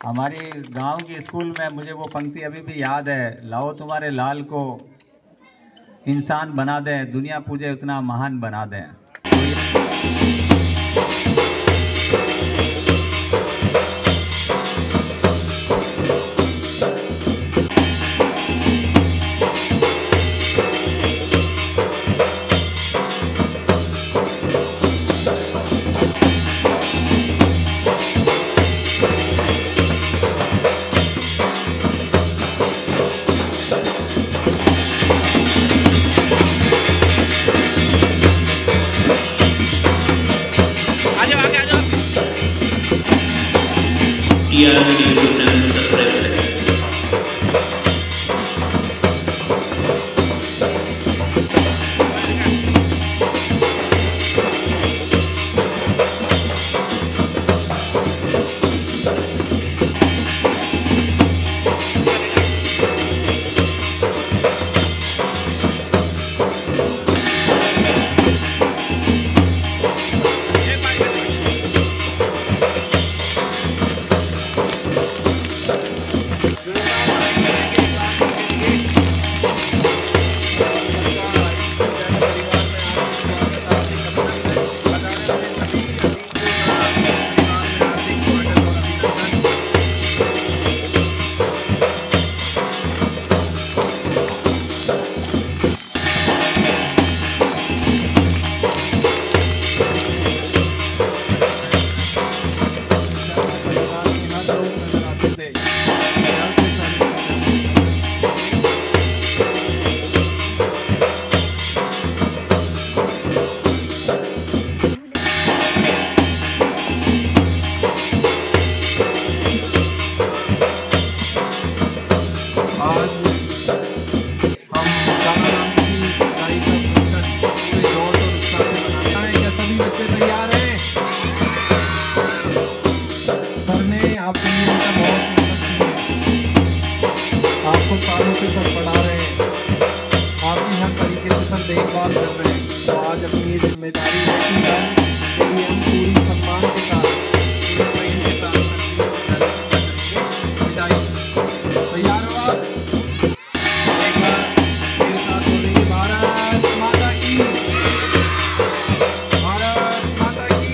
हमारी गांव की स्कूल में मुझे वो पंक्ति अभी भी याद है, लाओ तुम्हारे लाल को इंसान बना दें, दुनिया पूजे उतना महान बना दें। TRMD यूट्यूब चैनल को सब्सक्राइब करें। आपको सालों से सर पढ़ा रहे हैं, आपकी हर तरीके से सर देखभाल कर रहे हैं। तो आज अपनी ये जिम्मेदारी है कि सर यदि हम पूरी सम्मान के साथ पूरे प्रेम के साथ विदाई। तैयार हो आप? एक बार मेरे साथ बोलेंगे भारत माता की, भारत माता की।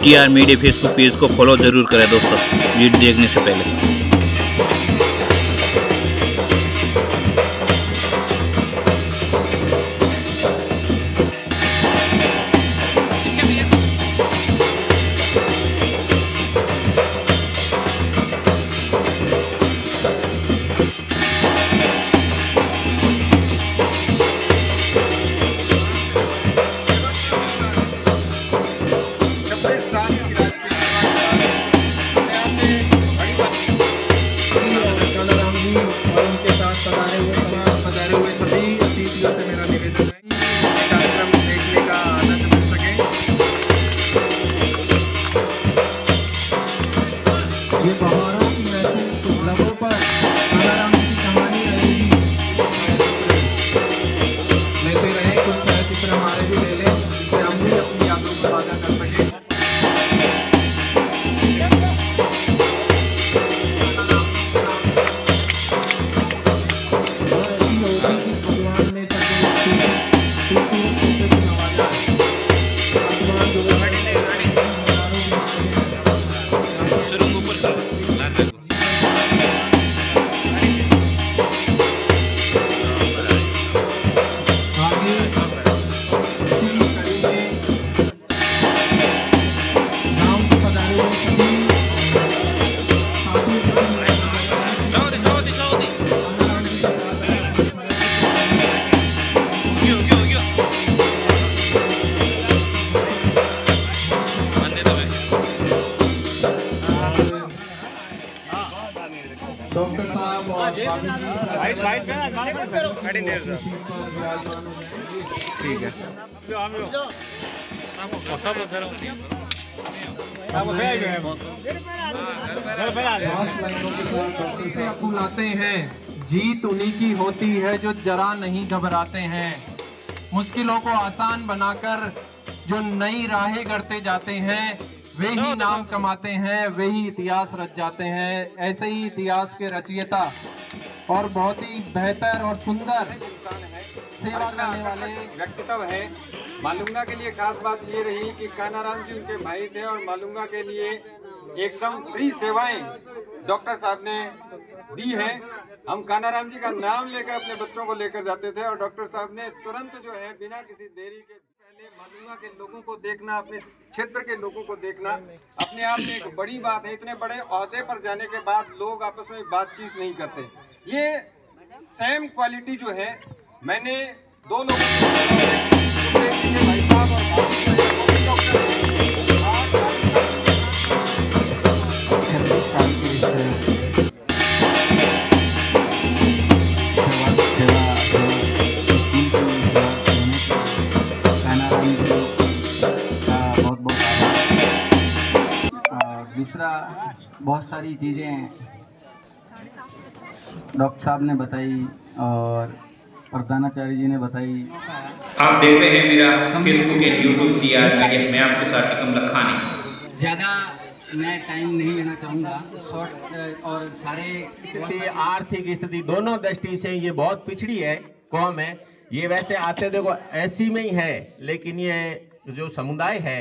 TR मीडिया फेसबुक पेज को फॉलो जरूर करें दोस्तों, वीडियो देखने से पहले। ठीक है। बुलाते हैं, जीत उन्हीं की होती है जो जरा नहीं घबराते हैं। मुश्किलों को आसान बनाकर जो नई राहें करते जाते हैं, वे ही नाम कमाते हैं, वे ही इतिहास रच जाते हैं। ऐसे ही इतिहास के रचयिता और बहुत ही बेहतर और सुंदर इंसान है, सेवा करने वाले व्यक्तित्व है। मालूंगा के लिए खास बात ये रही कि कानाराम जी उनके भाई थे और मालूंगा के लिए एकदम फ्री सेवाएं डॉक्टर साहब ने दी है। हम कानाराम जी का नाम लेकर अपने बच्चों को लेकर जाते थे और डॉक्टर साहब ने तुरंत जो है बिना किसी देरी के पहले मालूंगा के लोगों को देखना, अपने क्षेत्र के लोगों को देखना अपने आप में एक बड़ी बात है। इतने बड़े ओहदे पर जाने के बाद लोग आपस में बातचीत नहीं करते। ये सेम क्वालिटी जो है मैंने दो लोगों को भाई साहब और डॉक्टर दूसरा बहुत सारी चीज़ें डॉक्टर साहब ने बताई और प्रधानाचार्य जी ने बताई। आप देख रहे हैं मेरा Facebook and YouTube TR media. मैं आपके साथ टिकम लखानी। ज़्यादा मैं टाइम नहीं लेना चाहूँगा, शॉर्ट और सारे स्थिति, आर्थिक स्थिति दोनों दृष्टि से ये बहुत पिछड़ी है कौम है। ये वैसे आते देखो ऐसी में ही है, लेकिन ये जो समुदाय है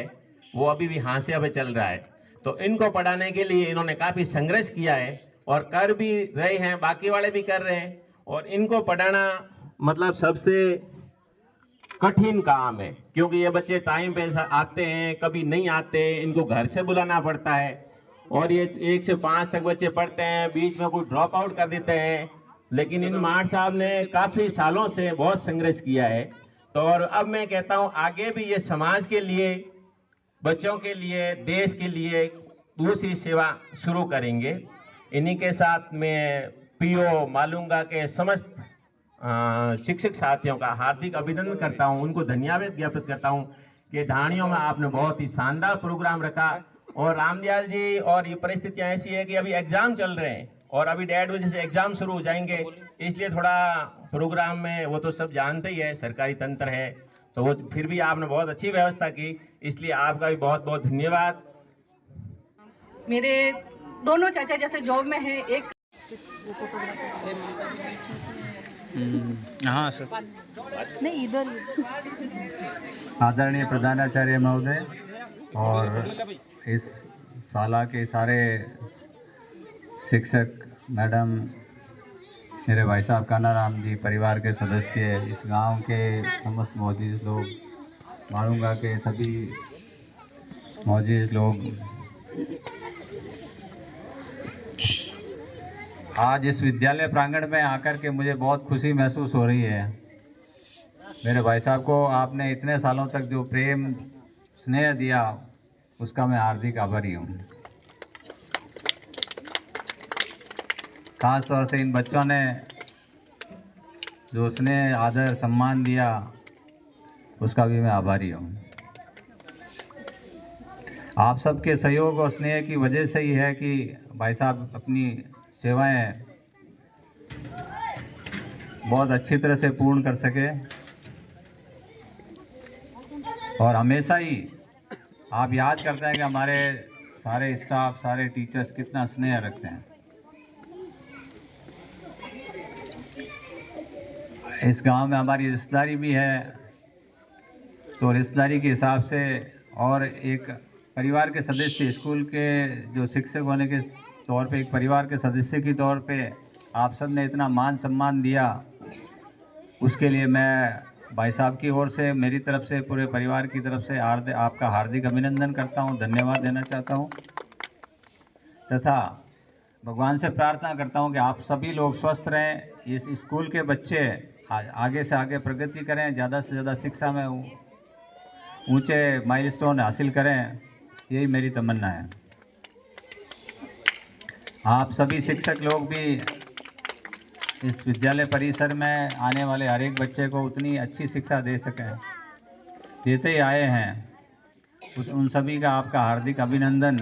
वो अभी भी हाशिया पे चल रहा है। तो इनको पढ़ाने के लिए इन्होंने काफ़ी संघर्ष किया है और कर भी रहे हैं, बाकी वाले भी कर रहे हैं। और इनको पढ़ाना मतलब सबसे कठिन काम है, क्योंकि ये बच्चे टाइम पे आते हैं, कभी नहीं आते, इनको घर से बुलाना पड़ता है। और ये 1 से 5 तक बच्चे पढ़ते हैं, बीच में कोई ड्रॉप आउट कर देते हैं। लेकिन इन मार साहब ने काफ़ी सालों से बहुत संघर्ष किया है। तो और अब मैं कहता हूँ आगे भी ये समाज के लिए, बच्चों के लिए, देश के लिए दूसरी सेवा शुरू करेंगे। इन्हीं के साथ मैं PO मालूंगा के समस्त शिक्षक साथियों का हार्दिक अभिनंदन करता हूं, उनको धन्यवाद ज्ञापित करता हूं कि ढाणियों में आपने बहुत ही शानदार प्रोग्राम रखा। और रामदयाल जी, और ये परिस्थितियां ऐसी है कि अभी एग्जाम चल रहे हैं और अभी 1:30 बजे से एग्जाम शुरू हो जाएंगे, इसलिए थोड़ा प्रोग्राम में वो तो सब जानते ही है, सरकारी तंत्र है, तो वो फिर भी आपने बहुत अच्छी व्यवस्था की, इसलिए आपका भी बहुत बहुत धन्यवाद। मेरे दोनों चाचा जैसे जॉब में है, एक हाँ सर। आदरणीय प्रधानाचार्य महोदय और इस शाला के सारे शिक्षक मैडम, मेरे भाई साहब कानाराम जी, परिवार के सदस्य, इस गांव के समस्त मौजूद लोग, मालूंगा के सभी मौजूद लोग, आज इस विद्यालय प्रांगण में आकर के मुझे बहुत खुशी महसूस हो रही है। मेरे भाई साहब को आपने इतने सालों तक जो प्रेम स्नेह दिया, उसका मैं हार्दिक आभारी हूँ। खास तौर से इन बच्चों ने जो स्नेह, आदर, सम्मान दिया, उसका भी मैं आभारी हूँ। आप सबके सहयोग और स्नेह की वजह से ही है कि भाई साहब अपनी सेवाएं बहुत अच्छी तरह से पूर्ण कर सके और हमेशा ही आप याद करते हैं कि हमारे सारे स्टाफ, सारे टीचर्स कितना स्नेह रखते हैं। इस गांव में हमारी रिश्तेदारी भी है, तो रिश्तेदारी के हिसाब से और एक परिवार के सदस्य, स्कूल के जो शिक्षक होने के तौर पे, एक परिवार के सदस्य के तौर पे आप सब ने इतना मान सम्मान दिया, उसके लिए मैं भाई साहब की ओर से, मेरी तरफ से, पूरे परिवार की तरफ से आपका हार्दिक अभिनंदन करता हूं, धन्यवाद देना चाहता हूं तथा भगवान से प्रार्थना करता हूं कि आप सभी लोग स्वस्थ रहें, इस स्कूल के बच्चे आगे से आगे प्रगति करें, ज़्यादा से ज़्यादा शिक्षा में ऊंचे माइलस्टोन हासिल करें, यही मेरी तमन्ना है। आप सभी शिक्षक लोग भी इस विद्यालय परिसर में आने वाले हर एक बच्चे को उतनी अच्छी शिक्षा दे सकें, देते ही आए हैं। उन सभी का आपका हार्दिक अभिनंदन।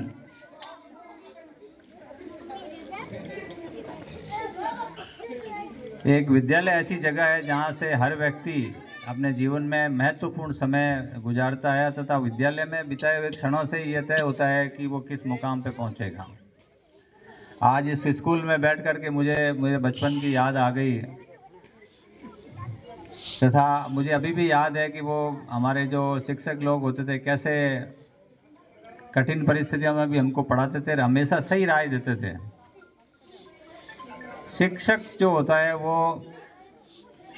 एक विद्यालय ऐसी जगह है जहाँ से हर व्यक्ति अपने जीवन में महत्वपूर्ण समय गुजारता है तथा विद्यालय में बिताए हुए क्षणों से ये तय होता है कि वो किस मुकाम पे पहुँचेगा। आज इस स्कूल में बैठ कर के मुझे बचपन की याद आ गई तथा मुझे अभी भी याद है कि वो हमारे जो शिक्षक लोग होते थे कैसे कठिन परिस्थितियों में भी हमको पढ़ाते थे, हमेशा सही राय देते थे। शिक्षक जो होता है वो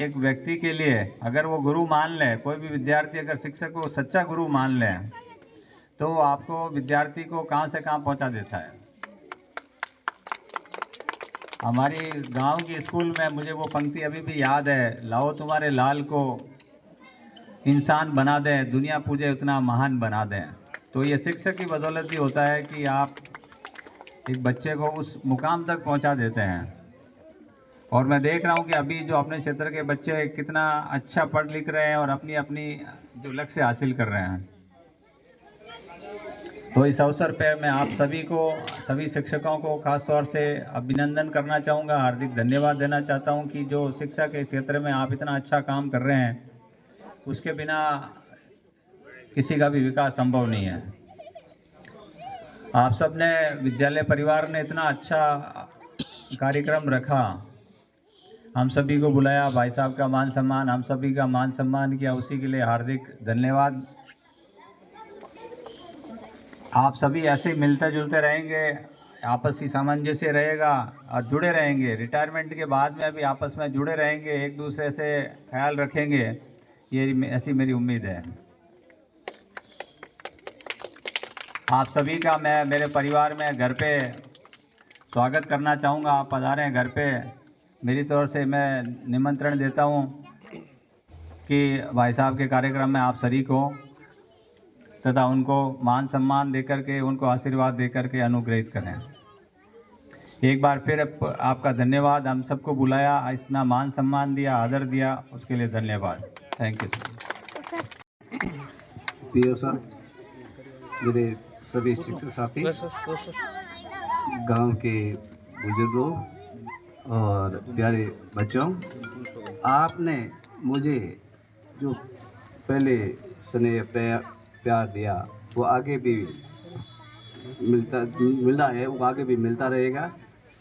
एक व्यक्ति के लिए अगर वो गुरु मान ले, कोई भी विद्यार्थी अगर शिक्षक को सच्चा गुरु मान ले तो वो आपको विद्यार्थी को कहाँ से कहाँ पहुँचा देता है। हमारी गांव की स्कूल में मुझे वो पंक्ति अभी भी याद है, लाओ तुम्हारे लाल को इंसान बना दें, दुनिया पूजे उतना महान बना दें। तो ये शिक्षक की बदौलत ही होता है कि आप एक बच्चे को उस मुकाम तक पहुंचा देते हैं। और मैं देख रहा हूं कि अभी जो अपने क्षेत्र के बच्चे कितना अच्छा पढ़ लिख रहे हैं और अपनी अपनी जो लक्ष्य हासिल कर रहे हैं। तो इस अवसर पर मैं आप सभी को, सभी शिक्षकों को खास तौर से अभिनंदन करना चाहूँगा, हार्दिक धन्यवाद देना चाहता हूँ कि जो शिक्षा के क्षेत्र में आप इतना अच्छा काम कर रहे हैं, उसके बिना किसी का भी विकास संभव नहीं है। आप सब ने, विद्यालय परिवार ने इतना अच्छा कार्यक्रम रखा, हम सभी को बुलाया, भाई साहब का मान सम्मान, हम सभी का मान सम्मान किया, उसी के लिए हार्दिक धन्यवाद। आप सभी ऐसे मिलते जुलते रहेंगे, आपसी सामंजस्य रहेगा और जुड़े रहेंगे। रिटायरमेंट के बाद में भी आपस में जुड़े रहेंगे, एक दूसरे से ख्याल रखेंगे, ये ऐसी मेरी उम्मीद है। आप सभी का मैं मेरे परिवार में घर पे स्वागत करना चाहूँगा। आप पधारें घर पे, मेरी तरफ से मैं निमंत्रण देता हूँ कि भाई साहब के कार्यक्रम में आप शरीक हो तथा उनको मान सम्मान देकर के, उनको आशीर्वाद देकर के अनुग्रहित करें। एक बार फिर आपका धन्यवाद, हम सबको बुलाया, इतना मान सम्मान दिया, आदर दिया, उसके लिए धन्यवाद। थैंक यू पीओ सर, मेरे सभी शिक्षक साथी, गांव के बुजुर्गों और प्यारे बच्चों, आपने मुझे जो पहले स्नेह प्यार दिया वो आगे भी मिला है, वो आगे भी मिलता रहेगा।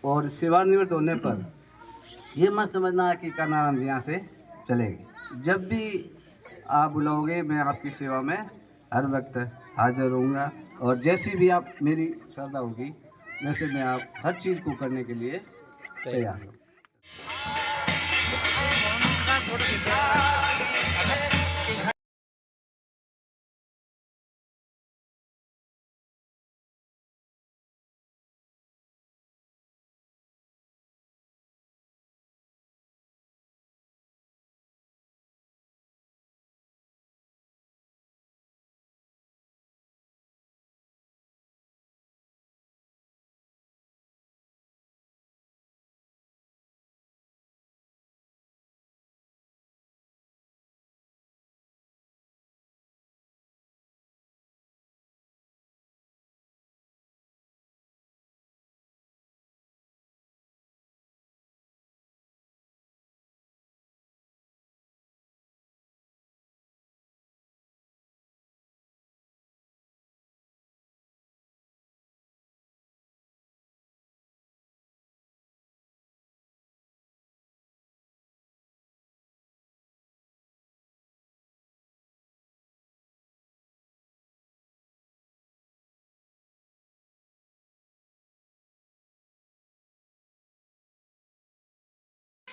और सेवानिवृत्त होने पर ये मत समझना कि कान्हाराम जी यहाँ से चलेंगे। जब भी आप बुलाओगे मैं आपकी सेवा में हर वक्त हाजिर रहूँगा और जैसी भी आप मेरी श्रद्धा होगी वैसे मैं आप हर चीज़ को करने के लिए तैयार हूँ।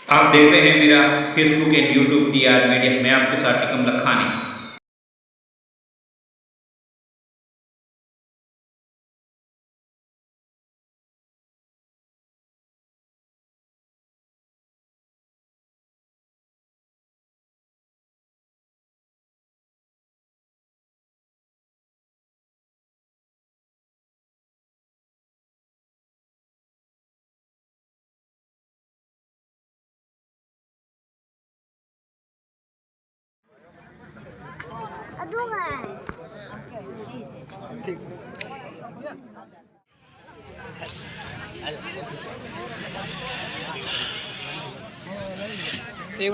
आप देख रहे हैं मेरा Facebook and YouTube DR media. मैं आपके साथ टिकम लखानी।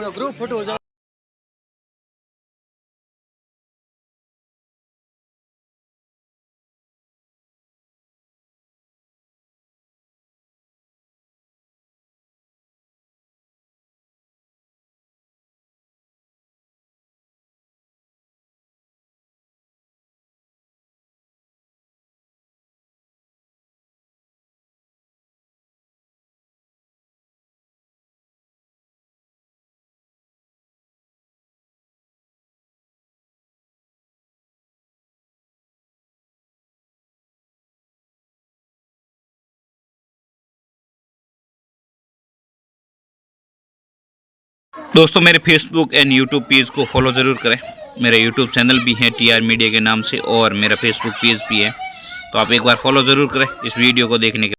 ग्रुप फोटो हो जाओ। दोस्तों मेरे फेसबुक एंड यूट्यूब पेज को फॉलो ज़रूर करें। मेरा यूट्यूब चैनल भी है TR मीडिया के नाम से और मेरा फेसबुक पेज भी है, तो आप एक बार फॉलो ज़रूर करें इस वीडियो को देखने के